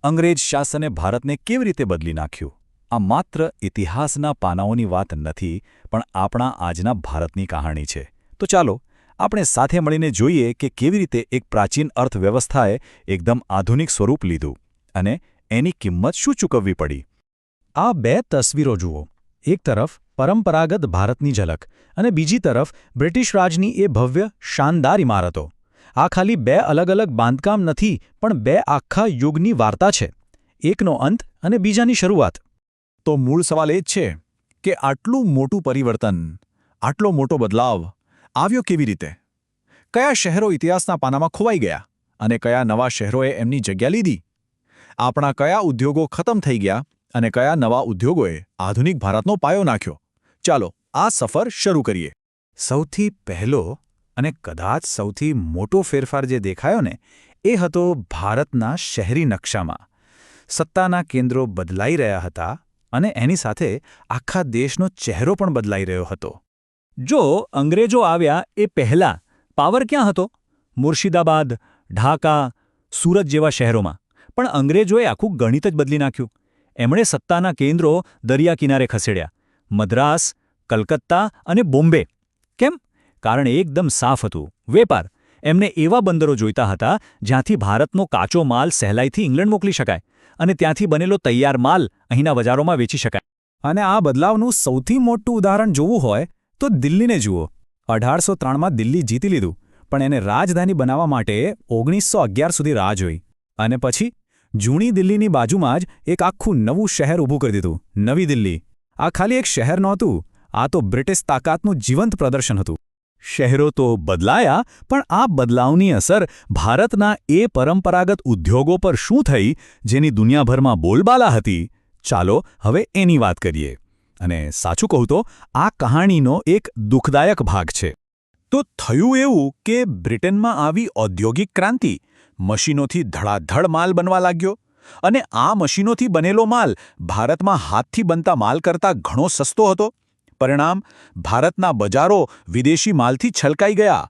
અંગ્રેજ શાસને ભારતને કેવી રીતે બદલી નાખ્યું? આ માત્ર ઇતિહાસના પાનાઓની વાત નથી, પણ આપણા આજના ભારતની કહાણી છે. તો ચાલો આપણે સાથે મળીને જોઈએ કે કેવી રીતે એક પ્રાચીન અર્થવ્યવસ્થાએ એકદમ આધુનિક સ્વરૂપ લીધું અને એની કિંમત શું ચૂકવવી પડી. આ બે તસવીરો જુઓ. એક તરફ પરંપરાગત ભારતની ઝલક અને બીજી તરફ બ્રિટિશ રાજની એ ભવ્ય શાનદાર ઇમારતો. આ ખાલી બે અલગ અલગ બાંધકામ નથી, પણ બે આખા યુગની વાર્તા છે. એકનો અંત અને બીજાની શરૂઆત. તો મૂળ સવાલ એ જ છે કે આટલું મોટું પરિવર્તન, આટલો મોટો બદલાવ આવ્યો કેવી રીતે? કયા શહેરો ઇતિહાસના પાનામાં ખોવાઈ ગયા અને કયા નવા શહેરોએ એમની જગ્યા લીધી? આપણા કયા ઉદ્યોગો ખતમ થઈ ગયા અને કયા નવા ઉદ્યોગોએ આધુનિક ભારતનો પાયો નાખ્યો? ચાલો આ સફર શરૂ કરીએ. સૌથી પહેલો અને કદાચ સૌથી મોટો ફેરફાર જે દેખાયો ને, એ હતો ભારતના શહેરી નકશામાં. સત્તાના કેન્દ્રો બદલાઈ રહ્યા હતા અને એની સાથે આખા દેશનો ચહેરો પણ બદલાઈ રહ્યો હતો. જો અંગ્રેજો આવ્યા એ પહેલાં પાવર ક્યાં હતો? મુર્શિદાબાદ, ઢાકા, સુરત જેવા શહેરોમાં. પણ અંગ્રેજોએ આખું ગણિત જ બદલી નાખ્યું. એમણે સત્તાના કેન્દ્રો દરિયા કિનારે ખસેડ્યા: મદ્રાસ, કલકત્તા અને બોમ્બે. કેમ? કારણ એકદમ સાફ હતું: વેપાર. એમને એવા બંદરો જોઈતા હતા જ્યાંથી ભારતનો કાચો માલ સહેલાઈથી ઇંગ્લેન્ડ મોકલી શકાય અને ત્યાંથી બનેલો તૈયાર માલ અહીંના બજારોમાં વેચી શકાય. અને આ બદલાવનું સૌથી મોટું ઉદાહરણ જોવું હોય તો દિલ્હીને જુઓ. 1803માં દિલ્હી જીતી લીધું, પણ એને રાજધાની બનાવવા માટે 1911 સુધી રાહ જોઈ. અને પછી જૂની દિલ્હીની બાજુમાં જ એક આખું નવું શહેર ઊભું કરી દીધું: નવી દિલ્હી. આ ખાલી એક શહેર નહોતું, આ તો બ્રિટિશ તાકાતનું જીવંત પ્રદર્શન હતું. શહેરો તો બદલાયા, પણ આ બદલાવની અસર ભારતના એ પરંપરાગત ઉદ્યોગો પર શું થઈ જેની દુનિયાભરમાં બોલબાલા હતી? ચાલો હવે એની વાત કરીએ. અને સાચું કહું તો આ કહાણીનો એક દુઃખદાયક ભાગ છે. તો થયું એવું કે બ્રિટનમાં આવી ઔદ્યોગિક ક્રાંતિ, મશીનોથી ધડાધડ માલ બનવા લાગ્યો અને આ મશીનોથી બનેલો માલ ભારતમાં હાથથી બનતા માલ કરતાં ઘણો સસ્તો હતો. પરિણામ, ભારતના બજારો વિદેશી માલથી છલકાઈ ગયા.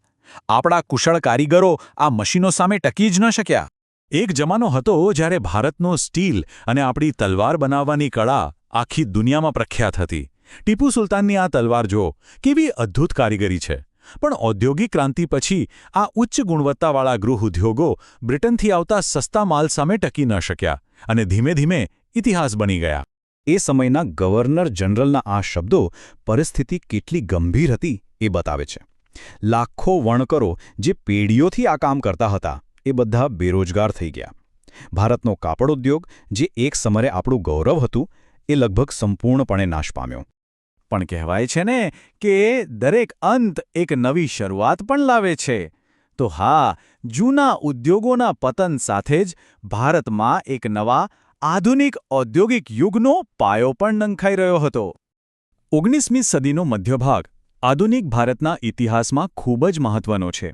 આપણા કુશળ કારીગરો આ મશીનો સામે ટકી જ ન શક્યા. એક જમાનો હતો જ્યારે ભારતનો સ્ટીલ અને આપણી તલવાર બનાવવાની કળા આખી દુનિયામાં પ્રખ્યાત હતી. ટીપુ સુલતાનની આ તલવાર જો, કેવી અદ્ભુત કારીગરી છે. પણ ઔદ્યોગિક ક્રાંતિ પછી આ ઉચ્ચ ગુણવત્તાવાળા ગૃહ ઉદ્યોગો બ્રિટનથી આવતા સસ્તા માલ સામે ટકી ન શક્યા અને ધીમે ધીમે ઇતિહાસ બની ગયા. એ સમયના ગવર્નર જનરલના આ શબ્દો પરિસ્થિતિ કેટલી ગંભીર હતી એ બતાવે છે. લાખો વણકરો જે પેઢીઓથી આ કામ કરતા હતા, એ બધા બેરોજગાર થઈ ગયા. ભારતનો કાપડ ઉદ્યોગ, જે એક સમયે આપણું ગૌરવ હતું, એ લગભગ સંપૂર્ણપણે નાશ પામ્યો. પણ કહેવાય છે ને કે દરેક અંત એક નવી શરૂઆત પણ લાવે છે. તો હા, જૂના ઉદ્યોગોના પતન સાથે જ ભારતમાં એક નવા આધુનિક ઔદ્યોગિક યુગનો પાયો પણ નંખાઈ રહ્યો હતો. 19મી સદીનો મધ્યભાગ આધુનિક ભારતના ઇતિહાસમાં ખૂબ જ મહત્વનો છે.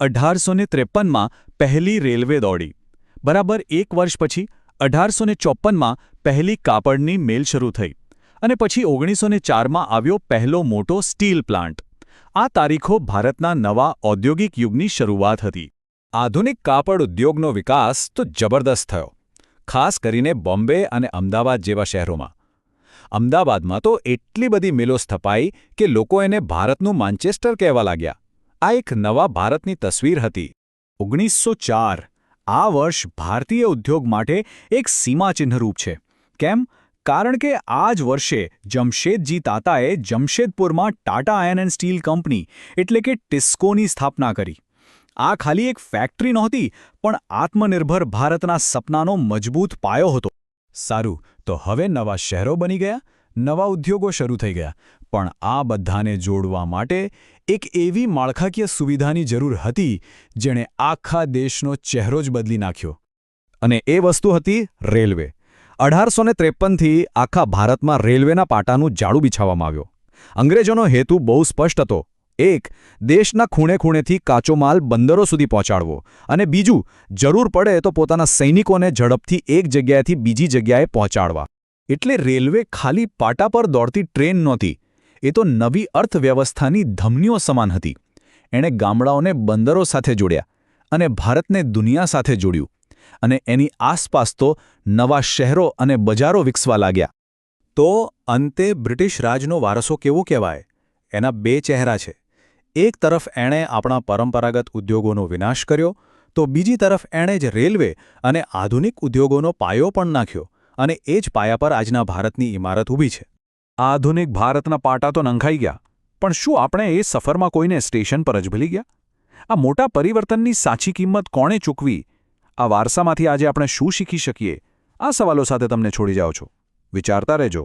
1853માં પહેલી રેલવે દોડી. બરાબર એક વર્ષ પછી 1854માં પહેલી કાપડની મિલ શરૂ થઈ અને પછી 1904માં આવ્યો પહેલો મોટો સ્ટીલ પ્લાન્ટ. આ તારીખો ભારતના નવા ઔદ્યોગિક યુગની શરૂઆત હતી. આધુનિક કાપડ ઉદ્યોગનો વિકાસ તો જબરદસ્ત થયો, ખાસ કરીને બોમ્બે અને અમદાવાદ જેવા શહેરોમાં. અમદાવાદમાં તો એટલી બધી મિલો સ્થપાઈ કે લોકો એને ભારતનું માન્ચેસ્ટર કહેવા લાગ્યા. આ એક નવા ભારતની તસવીર હતી. 1904 આ વર્ષ ભારતીય ઉદ્યોગ માટે એક સીમાચિહ્નરૂપ છે. કેમ? કારણ કે આ જ વર્ષે જમશેદજી તાતાએ જમશેદપુરમાં Tata iron and steel company એટલે કે ટિસ્કોની સ્થાપના કરી. આ ખાલી એક ફેક્ટરી નહોતી, પણ આત્મનિર્ભર ભારતના સપનાનો મજબૂત પાયો હતો. સારું, તો હવે નવા શહેરો બની ગયા, નવા ઉદ્યોગો શરૂ થઈ ગયા, પણ આ બધાને જોડવા માટે એક એવી માળખાકીય સુવિધાની જરૂર હતી જેણે આખા દેશનો ચહેરો જ બદલી નાખ્યો. અને એ વસ્તુ હતી રેલવે. 1853થી આખા ભારતમાં રેલવેના પાટાનું જાળું બિછાવવામાં આવ્યો. અંગ્રેજોનો હેતુ બહુ સ્પષ્ટ હતો. એક, દેશના ખૂણે ખૂણેથી કાચો માલ બંદરો સુધી પહોંચાડવો, અને બીજું, જરૂર પડે તો પોતાના સૈનિકોને ઝડપથી એક જગ્યાએથી બીજી જગ્યાએ પહોંચાડવા. એટલે રેલવે ખાલી પાટા પર દોડતી ટ્રેન નહોતી, એ તો નવી અર્થવ્યવસ્થાની ધમનીઓ સમાન હતી. એણે ગામડાઓને બંદરો સાથે જોડ્યા અને ભારતને દુનિયા સાથે જોડ્યું. અને એની આસપાસ તો નવા શહેરો અને બજારો વિકસવા લાગ્યા. તો અંતે બ્રિટિશ રાજનો વારસો કેવો કહેવાય? એના બે ચહેરા છે. એક તરફ એણે આપણા પરંપરાગત ઉદ્યોગોનો વિનાશ કર્યો, તો બીજી તરફ એણે જ રેલવે અને આધુનિક ઉદ્યોગોનો પાયો પણ નાખ્યો, અને એ જ પાયા પર આજના ભારતની ઇમારત ઊભી છે. આધુનિક ભારતના પાટા તો નંખાઈ ગયા, પણ શું આપણે એ સફરમાં કોઈને સ્ટેશન પર જ ભૂલી ગયા? આ મોટા પરિવર્તનની સાચી કિંમત કોણે ચૂકવી? આ વારસામાંથી આજે આપણે શું શીખી શકીએ? આ સવાલો સાથે તમને છોડી જાઉં છું. વિચારતા રહેજો.